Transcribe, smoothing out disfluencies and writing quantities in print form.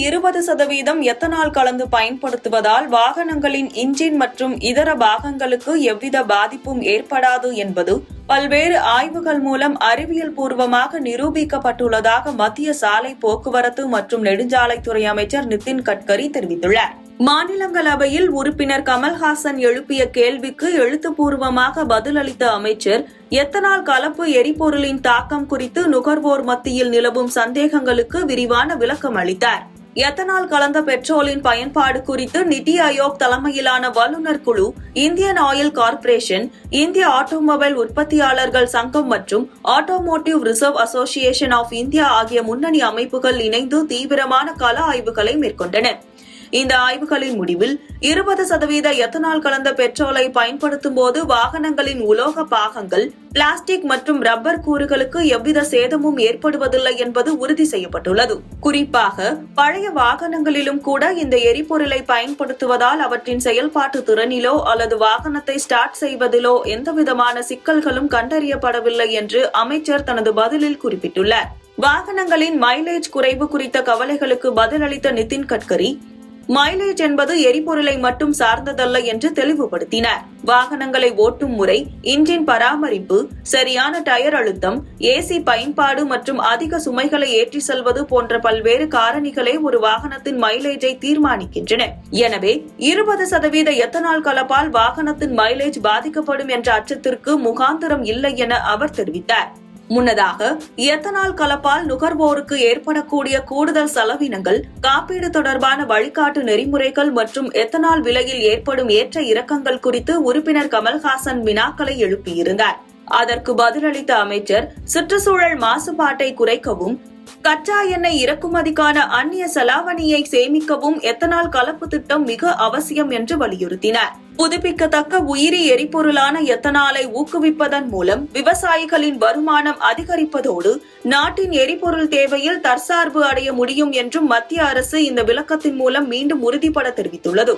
20% ethanol கலந்து பயன்படுத்துவதால் வாகனங்களின் இன்ஜின் மற்றும் இதர பாகங்களுக்கு எவ்வித பாதிப்பும் ஏற்படாது என்பது பல்வேறு ஆய்வுகள் மூலம் அறிவியல் பூர்வமாக நிரூபிக்கப்பட்டுள்ளதாக மத்திய சாலை போக்குவரத்து மற்றும் நெடுஞ்சாலைத்துறை அமைச்சர் நிதின் கட்கரி தெரிவித்துள்ளார். மாநிலங்களவையில் உறுப்பினர் கமல்ஹாசன் எழுப்பிய கேள்விக்கு எழுத்துப்பூர்வமாக பதிலளித்த அமைச்சர், எத்தனால் கலப்பு எரிபொருளின் தாக்கம் குறித்து நுகர்வோர் மத்தியில் நிலவும் சந்தேகங்களுக்கு விரிவான விளக்கம் அளித்தார். எத்தனால் கலந்த பெட்ரோலின் பயன்பாடு குறித்து நிதி ஆயோக் தலைமையிலான வல்லுநர் குழு, இந்தியன் ஆயில் கார்ப்பரேஷன், இந்திய ஆட்டோமொபைல் உற்பத்தியாளர்கள் சங்கம் மற்றும் Automotive Research Association of India ஆகிய முன்னணி அமைப்புகள் இணைந்து தீவிரமான கள ஆய்வுகளை மேற்கொண்டன. இந்த ஆய்வுகளின் முடிவில் 20% எத்தனால் கலந்த பெட்ரோலை பயன்படுத்தும் போது வாகனங்களின் உலோக பாகங்கள், பிளாஸ்டிக் மற்றும் ரப்பர் கூறுகளுக்கு எவ்வித சேதமும் ஏற்படுவதில்லை என்பது உறுதி செய்யப்பட்டுள்ளது. குறிப்பாக பழைய வாகனங்களிலும் கூட இந்த எரிபொருளை பயன்படுத்துவதால் அவற்றின் செயல்பாட்டு திறனிலோ அல்லது வாகனத்தை ஸ்டார்ட் செய்வதிலோ எந்தவிதமான சிக்கல்களும் கண்டறியப்படவில்லை என்று அமைச்சர் தனது பதிலில் குறிப்பிட்டுள்ளார். வாகனங்களின் மைலேஜ் குறைவு குறித்த கவலைகளுக்கு பதிலளித்த நிதின் கட்கரி, மைலேஜ் என்பது எரிபொருளை மட்டும் சார்ந்ததல்ல என்று தெளிவுபடுத்தினார். வாகனங்களை ஓட்டும் முறை, இன்ஜின் பராமரிப்பு, சரியான டயர் அழுத்தம், ஏசி பயன்பாடு மற்றும் அதிக சுமைகளை ஏற்றி செல்வது போன்ற பல்வேறு காரணிகளே ஒரு வாகனத்தின் மைலேஜை தீர்மானிக்கின்றன. எனவே 20% எத்தனால் கலப்பால் வாகனத்தின் மைலேஜ் பாதிக்கப்படும் என்ற அச்சத்திற்கு முகாந்திரம் இல்லை என அவர் தெரிவித்தார். முன்னதாக எத்தனால் கலப்பால் நுகர்வோருக்கு ஏற்படக்கூடிய கூடுதல் செலவினங்கள், காப்பீடு தொடர்பான வழிகாட்டு நெறிமுறைகள் மற்றும் எத்தனால் விலையில் ஏற்படும் ஏற்ற இறக்கங்கள் குறித்து உறுப்பினர் கமல்ஹாசன் வினாக்களை எழுப்பியிருந்தார். அதற்கு பதிலளித்த அமைச்சர், சுற்றுச்சூழல் மாசுபாட்டை குறைக்கவும், கச்சா எண்ணெய் இறக்குமதிக்கான அந்நிய செலாவணியை சேமிக்கவும் எத்தனால் கலப்பு திட்டம் மிக அவசியம் என்று வலியுறுத்தினார். புதுப்பிக்கத்தக்க உயிரி எரிபொருளான எத்தனாலை ஊக்குவிப்பதன் மூலம் விவசாயிகளின் வருமானம் அதிகரிப்பதோடு நாட்டின் எரிபொருள் தேவையில் தற்சார்பு அடைய முடியும் என்றும் மத்திய அரசு இந்த விளக்கத்தின் மூலம் மீண்டும் உறுதிபட தெரிவித்துள்ளது.